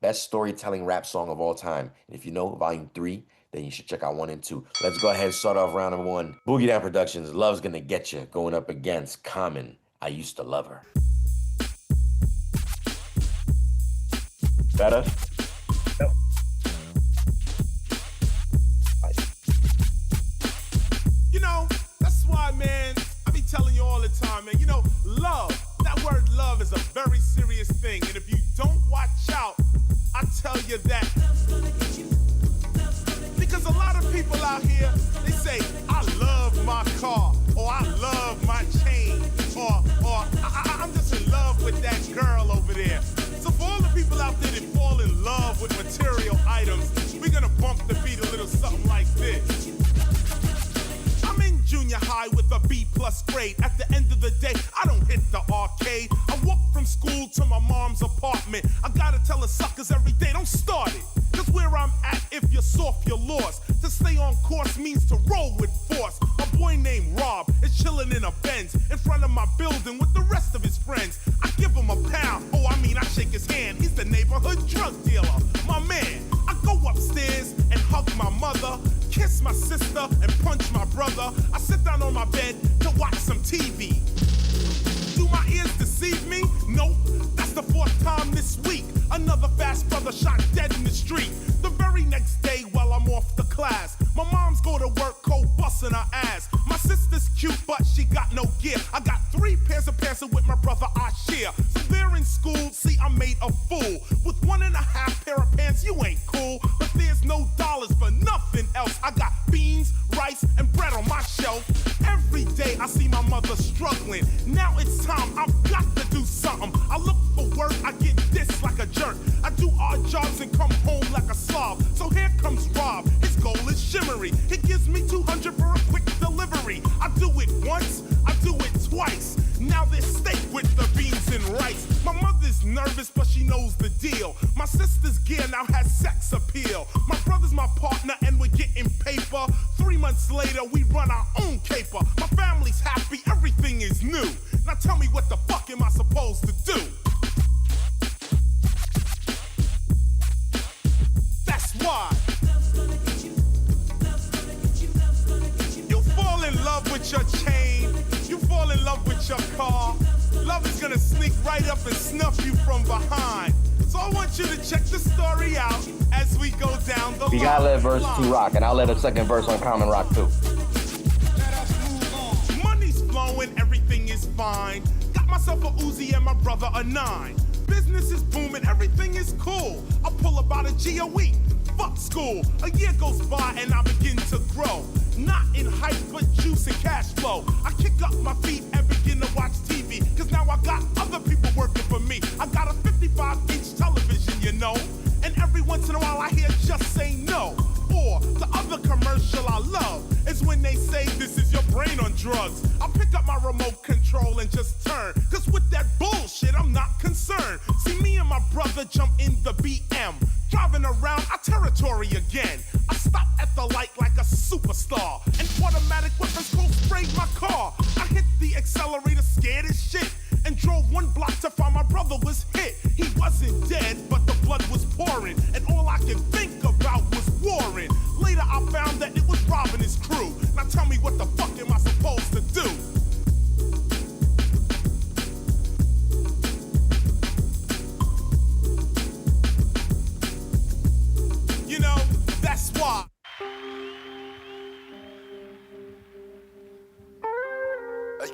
best storytelling rap song of all time. And if you know Volume 3, then you should check out 1 and 2. Let's go ahead and start off round number 1. Boogie Down Productions, Love's Gonna Get You, going up against Common, I Used to Love Her. Better? Yep. You know, that's why, man, I be telling you all the time, man, you know, love, that word love is a very serious thing. And if you don't watch out, I tell you that. Because a lot of people out here, they say, I love my car, or I love my chain, or I'm just in love with that girl over there. So for all the people out there that fall in love with material items, we're gonna bump the beat a little something like this. I'm in junior high with a B+ grade. At the end of the day, I don't hit the arcade. I walk from school to my mom's apartment. I gotta tell the suckers every day, don't start it. Cause where I'm at, if you're soft, you're lost. To stay on course means to roll with force. A boy named Rob is chilling in a Benz in front of my building with the rest of his friends. I give him a pound, I shake his hand. He's the neighborhood drug dealer, my man. I go upstairs and hug my mother, kiss my sister and punch my brother. I sit down on my bed to watch some TV. Do my ears deceive me? Nope, that's the 4th time this week. Another fast brother shot dead in the street. The very next day while I'm off the class, my mom's go to work cold busting her ass. My sister's cute but she got no gear. I got 3 pairs of pants with my brother H.E.R. So they're in school, see I made a fool. With 1.5 pair of pants you ain't cool. But there's no dollars for nothing else. I got beans, rice and bread on my shelf. Every day I see my mother struggling. Now it's time, I've got to do something. I look for work, I get this like a jerk. I do odd jobs and come home like a slob. So here comes Rob, his goal is shimmery. He gives me 200 for a quick delivery. I do it once, I do it twice. Now there's steak with the beans and rice. My mother's nervous but she knows the deal. My sister's gear now has sex appeal. My brother's my partner and we're getting paper. 3 months later we run our own caper. My family's happy, everything is new. Now tell me what the fuck am I supposed to do? That's why you fall in love with your chain, you fall in love with your car. Love is gonna sneak right up and snuff you from behind. So I want you to check the story out as we go down the line. You gotta let verse 2 rock, and I'll let a second verse on Common rock too. Money's flowing, everything is fine. Got myself a Uzi and my brother a 9. Business is booming, everything is cool. I pull about a G a week. Fuck school. A year goes by and I begin to grow. Not in height, but juice and cash flow. I kick up my feet and begin to watch TV. Cause now I got other people working for me. I got a 55-inch television, you know. And every once in a while I hear just say no. Or the other commercial I love is when they say this is your brain on drugs. I pick up my remote control and just turn. Cause with that bullshit I'm not concerned. See me and my brother jump in the BM. Driving around our territory again. I stop at the light like a superstar. And automatic weapons cold sprayed my car. I hit the accelerator scared as shit. And drove 1 block to find my brother was hit. He wasn't dead, but the blood was pouring. And all I could think about was Warren. Later I found that it was Rob and his crew. Now tell me what the fuck am I supposed to do? You know, that's why.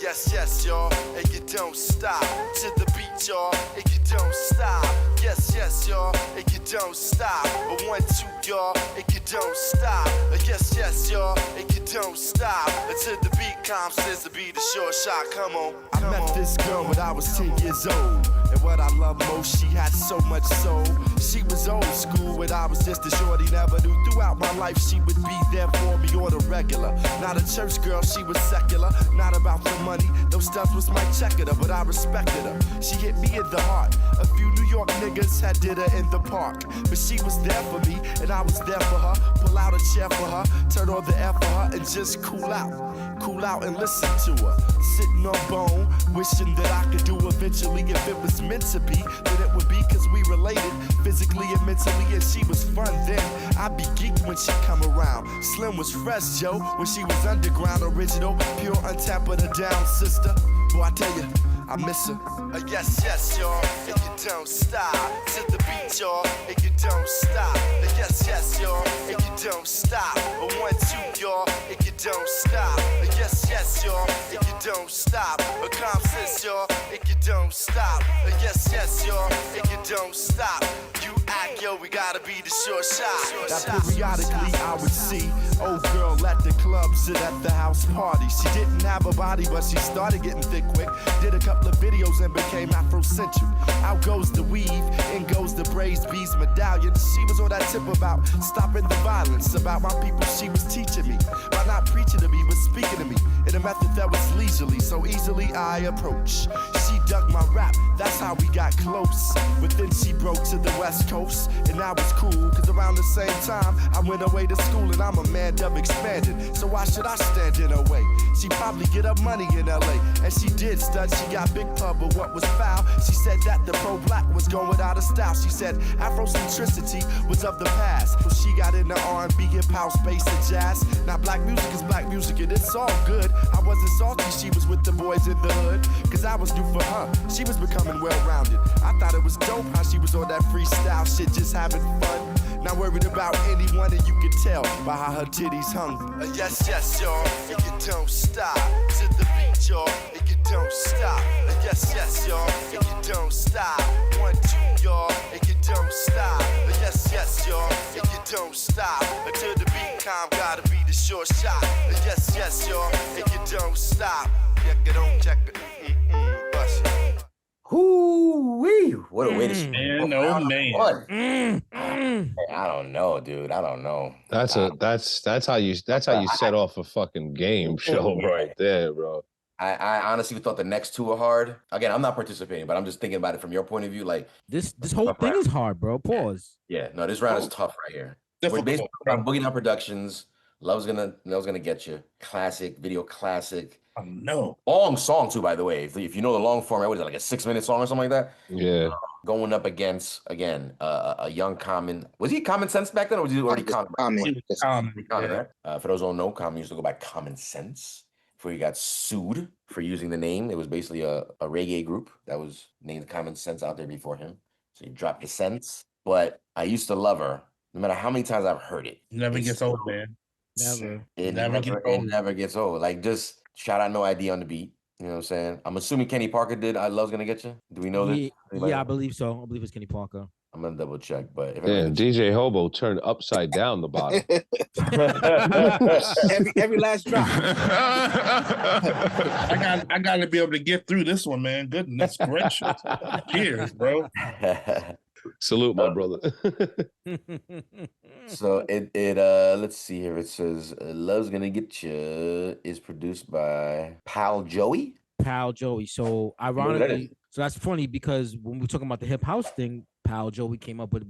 Yes, yes, y'all, and you don't stop. To the beat, y'all, and you don't stop. Yes, yes, y'all, and you don't stop. 1, 2, y'all, and you don't stop. Yes, yes, y'all, and you don't stop. Until the beat comes, says to be the short shot. Come on. I met this girl when I was 10 years old. And what I love most, she had so much soul. She was old school and I was just a shorty, never knew. Throughout my life she would be there for me on the regular. Not a church girl, she was secular. Not about the money, no stuff sometimes was my checker, but I respected her. She hit me in the heart. A few New York niggas had did her in the park, but she was there for me, and I was there for her. Pull out a chair for her, turn on the air for her, and just cool out and listen to her. Sitting on bone, wishing that I could do eventually. If it was meant to be, then it would be, cause we related physically and mentally, and she was fun then. I'd be geeked when she come around. Slim was fresh, Joe, when she was underground, original, pure, untapped, put her down, sister. Boy, I tell you, I miss her. Yes, yes, y'all, and you don't stop. To the beat, y'all, and you don't stop. Yes, yes, y'all, and you don't stop. 1, 2, y'all, and you don't stop. Yes, yes, y'all, and you don't stop. Calm sense, y'all, and you don't stop. Yes, yes, y'all, and you don't stop. You act, yo, we gotta be the short shot. Now periodically I would see old girl at the club, sit at the house party. She didn't have a body, but she started getting thick quick. Did a couple of videos and became Afrocentric. Out goes the weave, in goes the braids, beads, medallion. She was on that tip about stopping the violence, about my people she was teaching me. By not preaching to me, but speaking to me in a method that was leisurely, so easily I approach. She dug my rap, that's how we got close. But then she broke to the West Coast, and that was cool, cause around the same time I went away to school, and I'm a man dove expanded. So why should I stand in her way? She probably get up money in LA, and she did stud, she got big pub, but what was foul? She said that the pro-black was going out of style. She said Afrocentricity was of the past. So she got into R&B, hip house, bass, and jazz. Now black music is black music, and it's all good. I wasn't salty, she was with the boys in the hood, cause I was new for her. She was becoming well-rounded. I thought it was dope how she was on that freestyle shit, just having fun. Not worried about anyone, and you can tell by how her titties hung. Yes, yes, y'all, and you don't stop. To the beat, y'all, and you don't stop. Yes, yes, y'all, and you don't stop. 1, 2, y'all, and you don't stop. Yes, yes, y'all, and you don't stop. Until the beat calm, gotta be the short shot. Yes, yes, y'all, and you don't stop. Check it on, check it. Bust it. Whoo-wee. What a way to start. Man, oh man. I don't know, dude. I don't know. That's how you set off a fucking game show right there, bro. I honestly thought the next two were hard. Again, I'm not participating, but I'm just thinking about it from your point of view. Like This whole thing is hard, bro. Pause. yeah, no, this round is tough right here. We're Difficult, basically bro. on Boogie Down Productions. Love's gonna get you. Classic, video classic. Oh, no. Long song too, by the way. If you know the long format, what is it, like a 6-minute song or something like that? Yeah. Going up against again a young Common. Was he Common Sense back then, or was he already Common? He was Common, Common, yeah. right? For those who don't know, Common used to go by Common Sense before he got sued for using the name. It was basically a reggae group that was named Common Sense out there before him. So he dropped the sense. But I used to love her, no matter how many times I've heard it. Never It's gets old, still- man. Never. It Never never, gets it old. never gets old. Like just shout out No ID on the beat. You know what I'm saying? I'm assuming Kenny Parker did I Love's Gonna Get You. Do we know Yeah, this? Anybody yeah, I know? believe so. I believe it's Kenny Parker. I'm gonna double check, but if Damn, DJ Hobo turned upside down the bottom. every last drop. I gotta be able to get through this one, man. Goodness gracious. Cheers, bro. Salute, my brother. So it let's see here. It says Love's Gonna Get You is produced by Pal Joey. Pal Joey. So that ironically, so that's funny because when we're talking about the hip house thing, Pal Joey came up with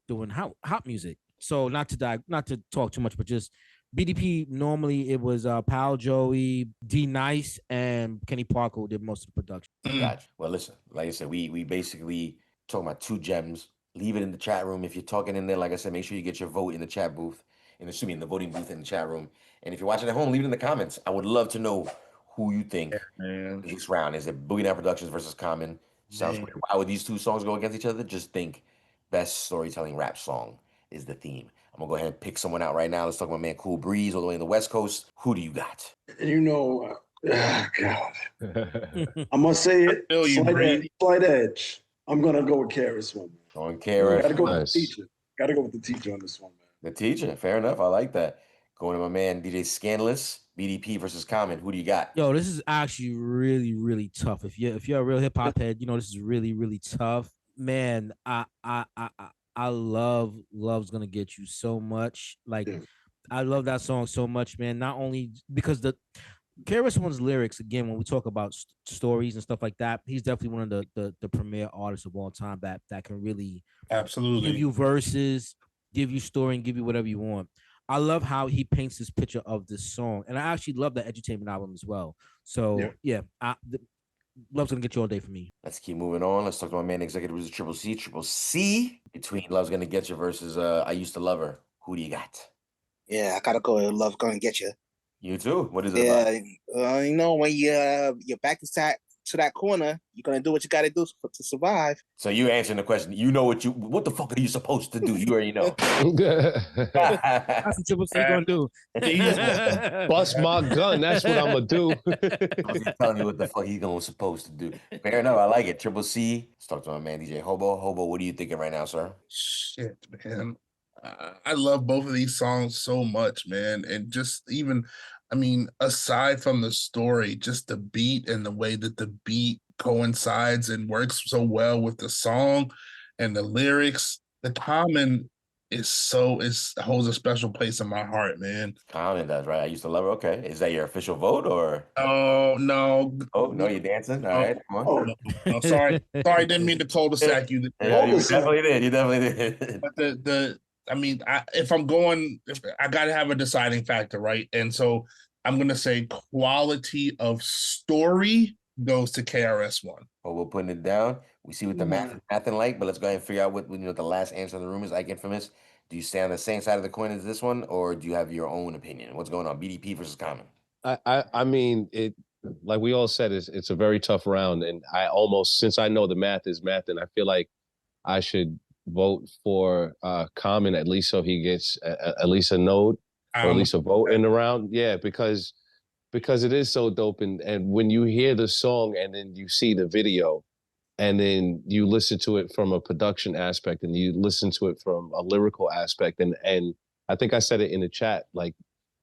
doing hop music. So not to talk too much, but just BDP. Normally it was Pal Joey, D Nice, and Kenny Parker who did most of the production. Gotcha. Well, listen, like I said, we basically talking about two gems. Leave it in the chat room if you're talking in there. Like I said, make sure you get your vote in the chat booth, and assuming the voting booth in the chat room. And if you're watching at home, leave it in the comments. I would love to know who you think Man. this round is. It Boogie Down Productions versus Common? Sounds Man. weird. Why would these two songs go against each other? Just think, best storytelling rap song is the theme. I'm gonna go ahead and pick someone out right now. Let's talk about man Cool Breeze all the way in the West Coast. Who do you got? You know, God, I must say it. feel you, Bree. Slight edge. I'm gonna go with Karis one. On Kara, Gotta go Nice. with the teacher. Gotta go with the teacher on this one, man. the teacher. Fair enough. I like that. Going to my man DJ Scandalous, BDP versus Common. Who do you got? Yo, this is actually really, really tough. If you're a real hip hop head, you know this is really, really tough. Man, I love Love's Gonna Get You so much. Like Yeah. I love that song so much, man. Not only because KRS-One's lyrics, again, when we talk about stories and stuff like that, he's definitely one of the premier artists of all time that can really Absolutely. give you verses, give you story, and give you whatever you want. I love how he paints this picture of this song, and I actually love that Edutainment album as well. So yeah, Love's Gonna Get You all day for me. Let's keep moving on. Let's talk to my man, executive producer Triple C. Triple C between Love's Gonna Get You versus I Used to Love Her. Who do you got? Yeah, I gotta go with Love Gonna Get You. You too. What is it about? You know, when your back is to that corner, you're gonna do what you gotta do to survive. So you answering the question. You know what the fuck are you supposed to do? You already know. That's what Triple C gonna do. Bust my gun. That's what I'm gonna do. He's telling you what the fuck he's gonna supposed to do. Fair enough. I like it. Triple C. Let's talk to my man DJ Hobo. Hobo, what are you thinking right now, sir? Shit, man. I love both of these songs so much, man. And just even, I mean, aside from the story, just the beat and the way that the beat coincides and works so well with the song and the lyrics. The Common holds a special place in my heart, man. Common does, right? I Used to Love Her. Okay. Is that your official vote or? Oh, no. Oh, no, you're dancing? All right, come on. No, sorry. Sorry, didn't mean to cul-de-sac you. Yeah, you definitely did. You definitely did. But I mean, if I got to have a deciding factor, right? And so I'm going to say quality of story goes to KRS-One. Well, we're putting it down. We see what the math and like, but let's go ahead and figure out what the last answer in the room is. Like Infamous, do you stay on the same side of the coin as this one, or do you have your own opinion? What's going on? BDP versus Common. I mean, it, like we all said, it's a very tough round, and since I know the math is math, and I feel like I should vote for Common, at least so he gets at least a node or at least a vote in the round. Yeah, because it is so dope, and when you hear the song and then you see the video and then you listen to it from a production aspect and you listen to it from a lyrical aspect, and I think I said it in the chat, like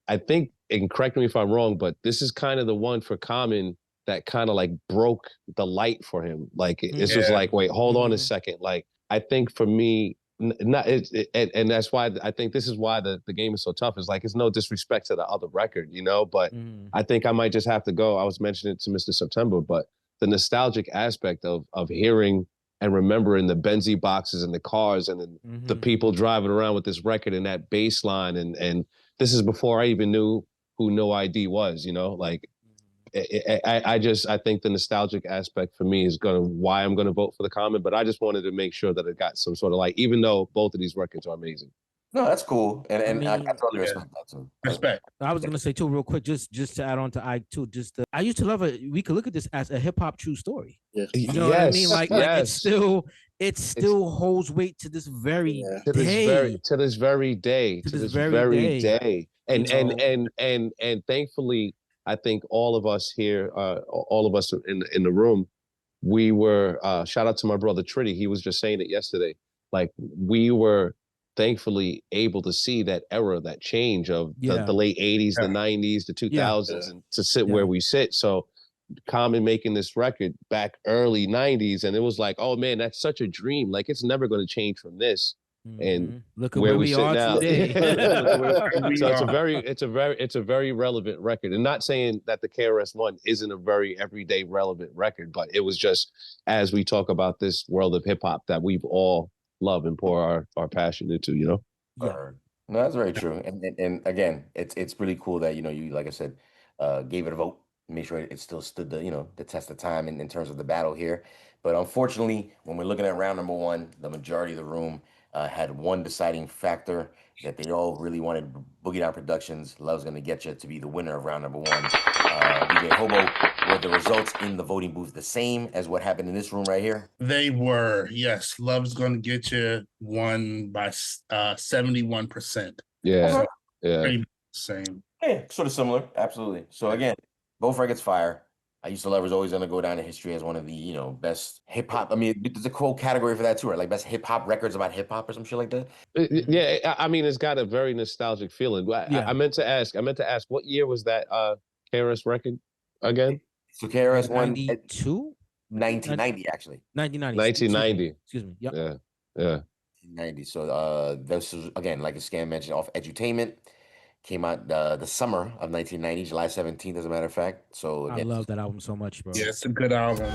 I think, and correct me if I'm wrong, but this is kind of the one for Common that kind of like broke the light for him. Like it's just like, wait, hold on a second. Like I think for me, and that's why I think this is why the game is so tough. Is like, it's no disrespect to the other record, you know, but I think I might just have to go. I was mentioning it to Mr. September, but the nostalgic aspect of hearing and remembering the Benzie boxes and the cars and the people driving around with this record and that bass line. And this is before I even knew who No ID was, you know, like I think the nostalgic aspect for me is why I'm gonna vote for the Common, but I just wanted to make sure that it got some sort of like, even though both of these records are amazing. No, that's cool, and I mean, I totally respect that too. Respect. I was gonna say too, real quick, just to add on to I too, I Used to Love It. We could look at this as a hip hop true story. You know what I mean? Like it still holds weight to this very day. To this very day. And thankfully, I think all of us here, all of us in the room, we were, shout out to my brother Tritty, he was just saying it yesterday, like we were thankfully able to see that era, that change of the late 80s, the 90s, the 2000s, and to sit where we sit. So Common making this record back early 90s, and it was like, oh man, that's such a dream. Like it's never going to change from this. And look at where we are now. today. So it's a very relevant record. And not saying that the KRS-One isn't a very everyday relevant record, but it was just, as we talk about this world of hip hop that we've all loved and pour our passion into, you know? No, that's very true. And again, it's really cool that, you know, you, like I said, gave it a vote, make sure it still stood the test of time in terms of the battle here. But unfortunately, when we're looking at round number one, the majority of the room had one deciding factor, that they all really wanted Boogie Down Productions, Love's Gonna Get You, to be the winner of round number one. DJ Hobo, were the results in the voting booth the same as what happened in this room right here? They were, yes. Love's Gonna Get You won by 71%. Yeah, Pretty same. Yeah, sort of similar, absolutely. So again, both records fire. I Used to Love is always going to go down in history as one of the, you know, best hip hop. I mean, there's a cool category for that too, right? Like best hip hop records about hip hop or some shit like that. Yeah, I mean, it's got a very nostalgic feeling. I meant to ask, what year was that KRS record again? So KRS won 92? 1990 actually. 1990. Excuse me. Yep. Yeah. 1990. So this is, again, like a Scam mentioned, off Edutainment. Came out the summer of 1990, July 17th, as a matter of fact. So I again, love that album so much, bro. Yeah, it's a good album.